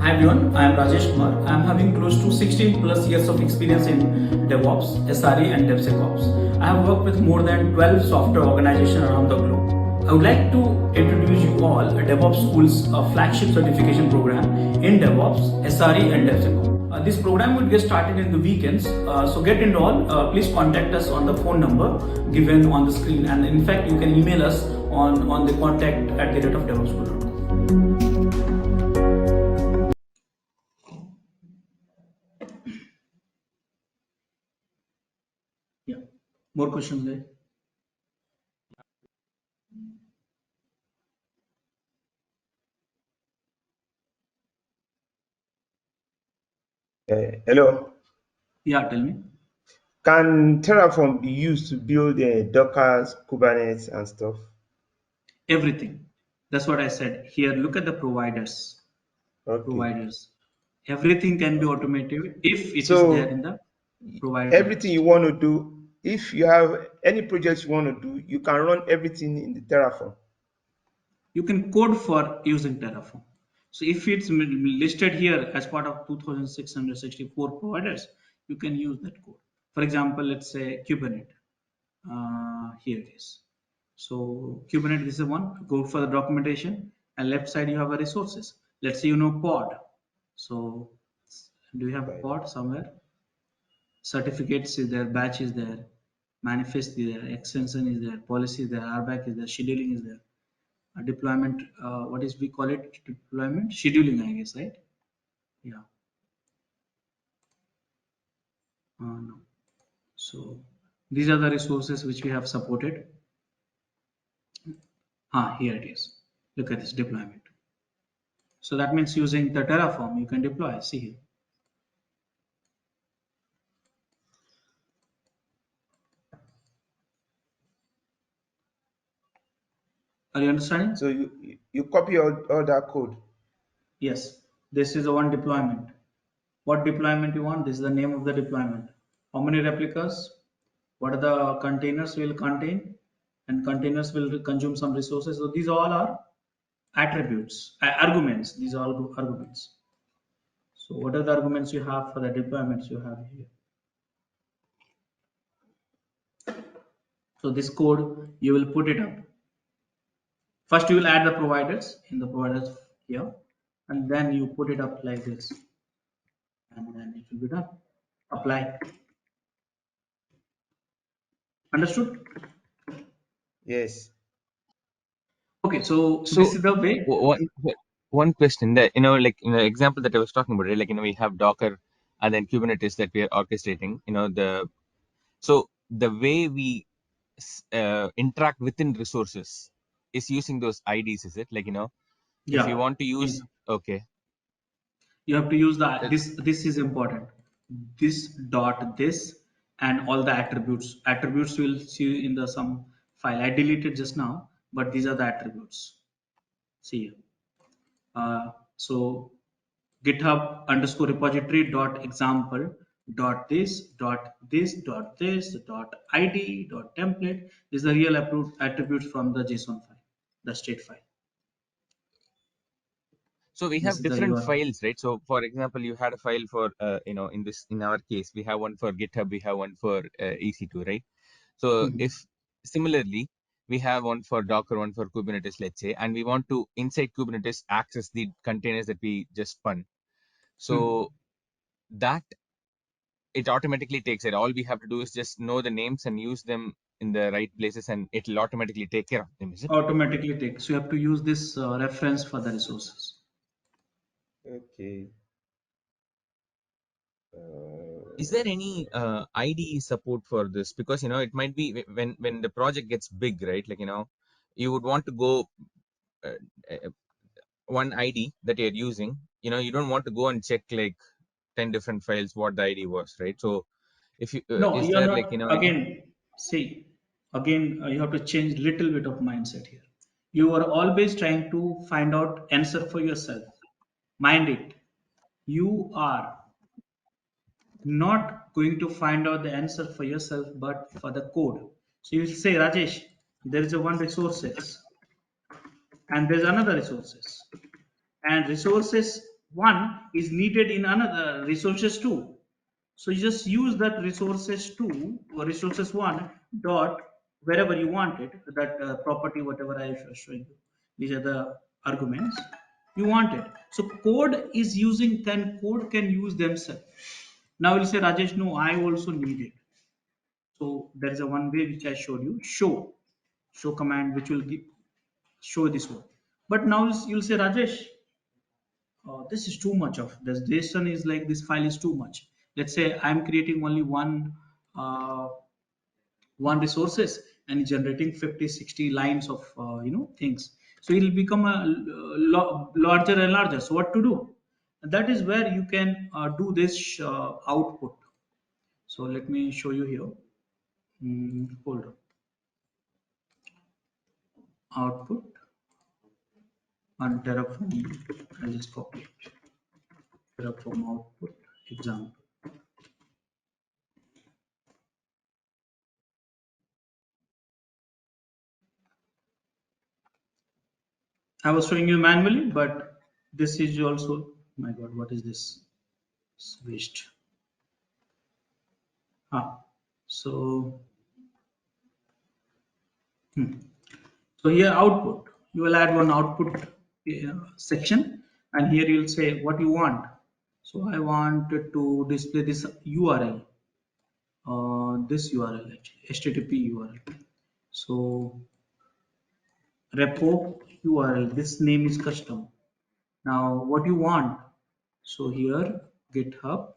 Hi everyone, I am Rajesh Kumar. I am having close to 16 plus years of experience in DevOps, SRE and DevSecOps. I have worked with more than 12 software organizations around the globe. I would like to introduce you all a DevOps School's flagship certification program in DevOps, SRE and DevSecOps. This program will get started in the weekends, so get enrolled. Please contact us on the phone number given on the screen, and in fact you can email us on the contact@DevOpsSchool.com. Yeah, more questions there. Hello. Yeah, tell me. Can Terraform be used to build Docker, Kubernetes, and stuff? Everything. That's what I said. Here, look at the providers. Okay. Providers. Everything can be Okay. automated if it is there in So the provider everything you list. want to do, if you have any projects you want to do, you can run everything in the Terraform. You can code for using Terraform. So if it's listed here as part of 2664 providers, you can use that code. For example, let's say Kubernetes. Here it is. So Kubernetes is the one. Go for the documentation, and left side you have a resources. Let's say you know pod. So do you have Right. pod somewhere? Certificates is there, batch is there, manifest is there, extension is there, policy is there, RBAC is there, scheduling is there. Deployment, what is we call it? Deployment scheduling, I guess, right? Yeah. No. So these are the resources which we have supported. Here it is. Look at this deployment. So that means using the Terraform, you can deploy. See here. Are you understanding? So you copy all that code. Yes. This is the one deployment. What deployment you want? This is the name of the deployment. How many replicas? What are the containers will contain? And containers will consume some resources. So these all are attributes, arguments. These are all arguments. So what are the arguments you have for the deployments you have here? So this code, you will put it up. First, you will add the providers in the providers here, and then you put it up like this, and then it will be done. Apply. Understood? Yes. Okay, so this So is the way. one question that like in the example that I was talking about, right? Like we have Docker and then Kubernetes that we are orchestrating. So the way we interact within resources is using those IDs, is it? Like if you Yeah, want to use, okay, you have to use the uh, this is important. This dot this and all the attributes. Attributes will see in the some file. I deleted just now, but these are the attributes. See here. So GitHub underscore repository dot example dot this dot id dot template is the real attributes from the JSON file, the state file. so we This have is the different URL. files, right? So for example, you had a file for in our case, we have one for GitHub, we have one for EC2, right? So Mhm. if similarly, we have one for Docker, one for Kubernetes, let's say, and we want to inside Kubernetes access the containers that we just spun. Mhm. So that it automatically takes it. All we have to do is just know the names and use them in the right places, and it'll automatically take care of them, is it? Automatically take. So you have to use this reference for the resources. Okay. Is there any IDE support for this? Because it might be when the project gets big, right? Like you would want to go uh, uh, one ID that you're using. You don't want to go and check like 10 different files what the ID was, right? So if you No, is you are there like not. any Again, see, again, you have to change little bit of mindset here. You are always trying to find out answer for yourself. Mind it. You are not going to find out the answer for yourself, but for the code. So you will say, Rajesh, there is a one resources, and there's another resources, and resources one is needed in another resources two. So you just use that resources two or resources one dot wherever you want it, that property, whatever I was showing you. These are the arguments you want it. So code can use themselves. Now you'll say, Rajesh, no, I also need it. So there is a one way which I showed you, show command, which will show this one. But now you'll say, Rajesh, this is too much of this. JSON is like this file is too much. Let's say I'm creating only uh, one resources and generating 50, 60 lines of things. So it will become a larger and larger. So what to do? That is where you can do this output. So let me show you here. Hold on. Output on Terraform. I'll just copy it. Terraform output example. I was showing you manually, but this is also, my God, what is this? Switched. So, so here output, you will add one output section, and here you'll say what you want. So I want to display this URL, this URL actually, HTTP URL. So repo URL, this name is custom. Now what you want? So here GitHub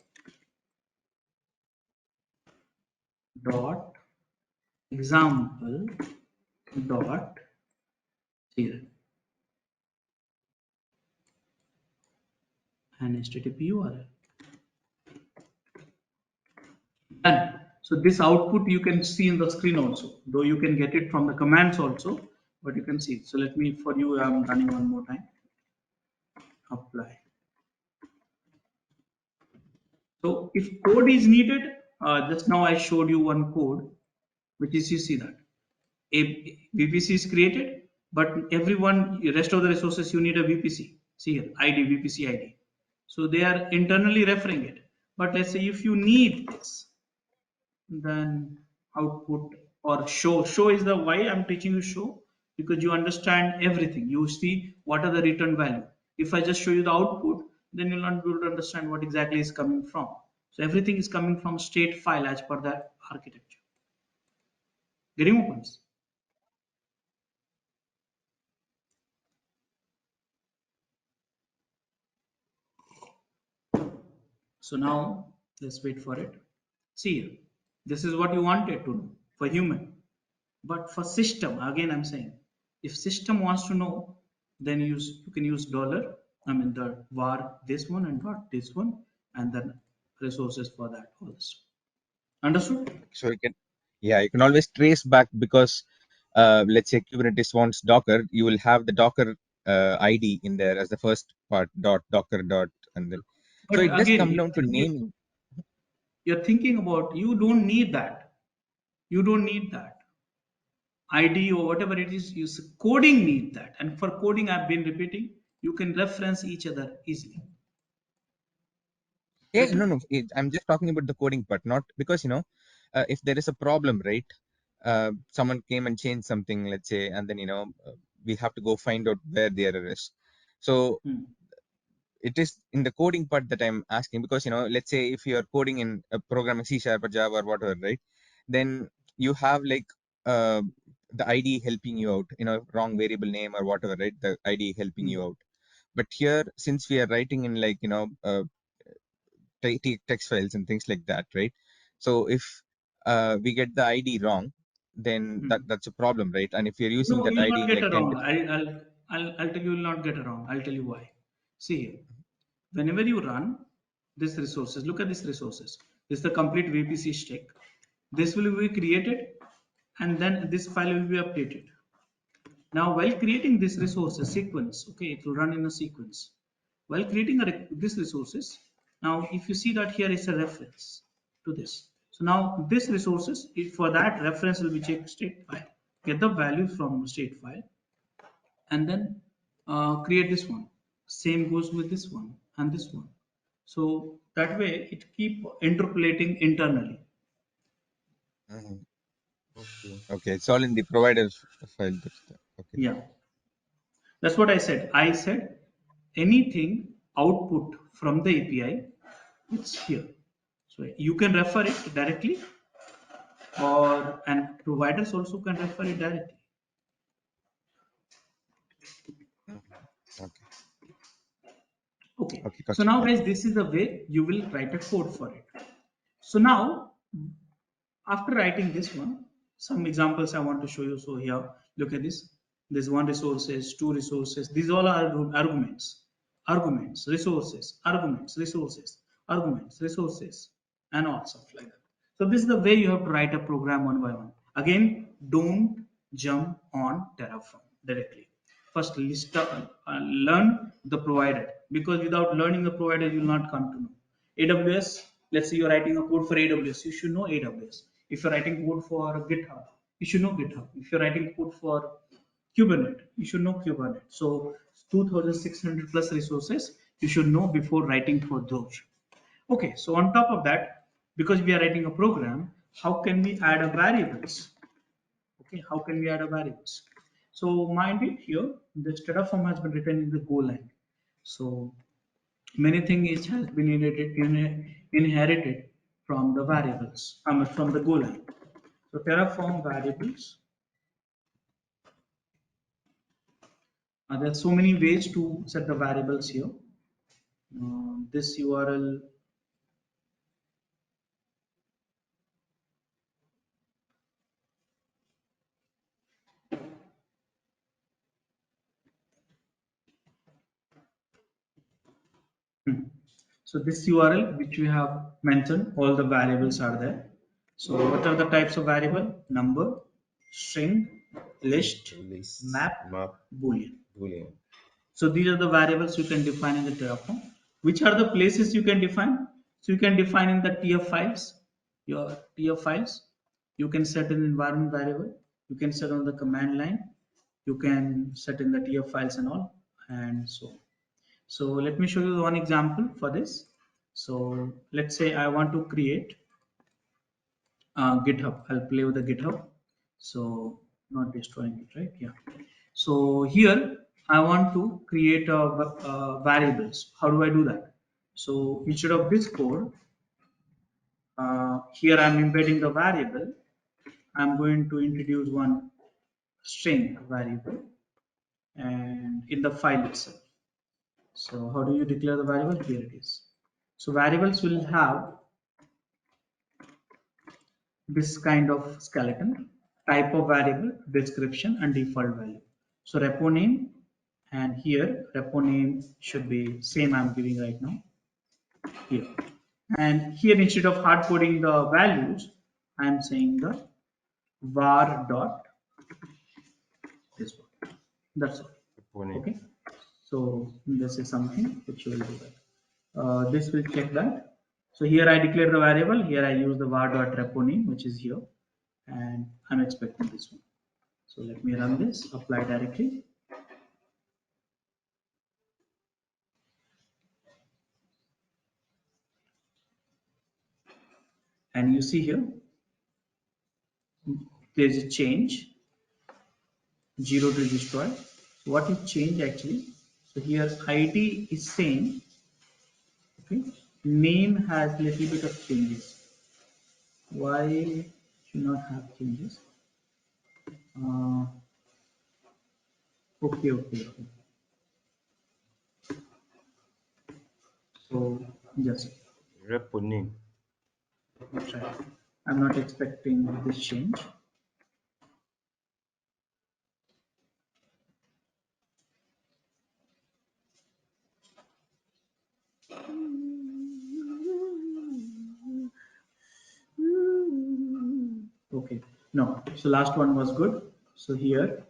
dot example dot here and HTTP URL. Done. So this output you can see in the screen also, though you can get it from the commands also, but you can see it. So let me, for you, I'm running one more time. Apply. So if code is needed, just now I showed you one code, which is, you see that a VPC is created, but everyone, rest of the resources, you need a VPC. See here, ID, VPC ID. So they are internally referring it. But let's say if you need this, then output or show is the why I'm teaching you show, because you understand everything. You see what are the return value. If I just show you the output, then you'll not be able to understand what exactly is coming from. So everything is coming from state file as per the architecture. Getting my points? So now let's wait for it. See here, this is what you wanted to know for human. But for system, again I'm saying, if system wants to know, then you can use dollar. I mean the var this one and var this one, and then resources for that also. Understood? So you can, yeah, you can always trace back because let's say Kubernetes wants Docker, you will have the Docker ID in there as the first part, dot Docker dot, and then so But it does again, come down to naming. you're thinking about, you don't need that. You don't need that. ID or whatever it is, you coding need that. And for coding, I've been repeating, you can reference each other easily. Yeah, Get no, it? no. I'm just talking about the coding part, not because if there is a problem, right? Someone came and changed something, let's say, and then we have to go find out where the error is. So Hmm. it is in the coding part that I'm asking because let's say if you are coding in a programming C# or Java or whatever, right? Then you have like the ID helping you out, wrong variable name or whatever, right? The ID helping Hmm. you out. But here, since we are writing in like text files and things like that, right? So if we get the ID wrong, then Hmm. that's a problem, right? And if you're using No, that you'll ID not in get like 10 around. different, I'll tell you, you'll not get around. I'll tell you why. See here, whenever you run this resources, look at these resources. This is the complete VPC stack. This will be created, and then this file will be updated. Now, while creating this resources sequence, okay, it will run in a sequence. While creating this resources, now if you see that here is a reference to this. So now this resources, if for that reference will be check state file, get the value from state file, and then create this one. Same goes with this one and this one. So that way it keep interpolating internally. Mhm. Okay, it's all in the provider file. Okay. Yeah, that's what I said. I said anything output from the API, it's here. So you can refer it directly, or and providers also can refer it directly. Mhm. Okay. Okay. Okay, So Kaushik. now Yeah. guys, this is the way you will write a code for it. So now after writing this one, some examples I want to show you. So here, look at this. There's one resources, two resources. These all are arguments, resources, arguments, resources, and all stuff like that. So this is the way you have to write a program one by one. Again, don't jump on Terraform directly. First, learn the provider, because without learning the provider, you will not come to know. AWS, let's say you're writing a code for AWS, you should know AWS. If you're writing code for GitHub, you should know GitHub. If you're writing code for Kubernetes, you should know Kubernetes. So 2600 plus resources you should know before writing for those. Okay, so on top of that, because we are writing a program, how can we add a variables? Okay, how can we add a variables? So mind it here, this Terraform has been written in the Golang. So many things has been inherited from the variables, from the Golang. So Terraform variables. There are so many ways to set the variables here. This URL. Hmm. So this URL which we have mentioned, all the variables are there. So what are the types of variable? Number, string, list, List, map, map, boolean. boolean. So these are the variables you can define in the Terraform. Which are the places you can define? So you can define in the TF files, your TF files. You can set an environment variable. You can set on the command line. You can set in the TF files and all, and so on. So let me show you one example for this. So let's say I want to create GitHub. I'll play with the GitHub. So not destroying it, right? Yeah. So here I want to create variables. How do I do that? So instead of this code, here I'm embedding the variable. I'm going to introduce one string variable and in the file itself. So how do you declare the variable? Here it is. So variables will have this kind of skeleton, type of variable, description, and default value. So repo name, and here repo name should be same I'm giving right now here. And here instead of hard coding the values, I'm saying the var dot this one. That's all. Opponent. Okay. So this is something which you will do that. This will check that. So here I declare the variable. Here I use the var dot repo name, which is here, and I'm expecting this one. So let me run this, apply directly. And you see here, there's a change, 0 to destroy. What is change actually? So here ID is same, okay? Name has little bit of changes. Why should not have changes? Uh, okay. So just Repo name. try. I'm not expecting this change. Okay, no. So last one was good. So here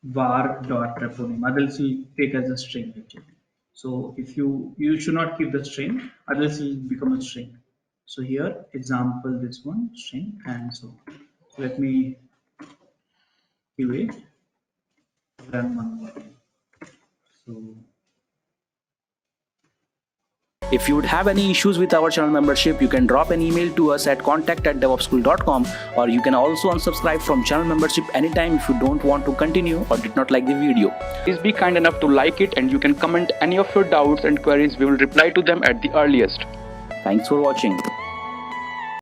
var dot repo name, otherwise will take as a string actually. So if you should not keep the string, otherwise it will become a string. So here example this one string and so on. So let me give it run one more time. So If you would have any issues with our channel membership, you can drop an email to us at contact@devopschool.com, or you can also unsubscribe from channel membership anytime if you don't want to continue or did not like the video. Please be kind enough to like it, and you can comment any of your doubts and queries. We will reply to them at the earliest. Thanks for watching.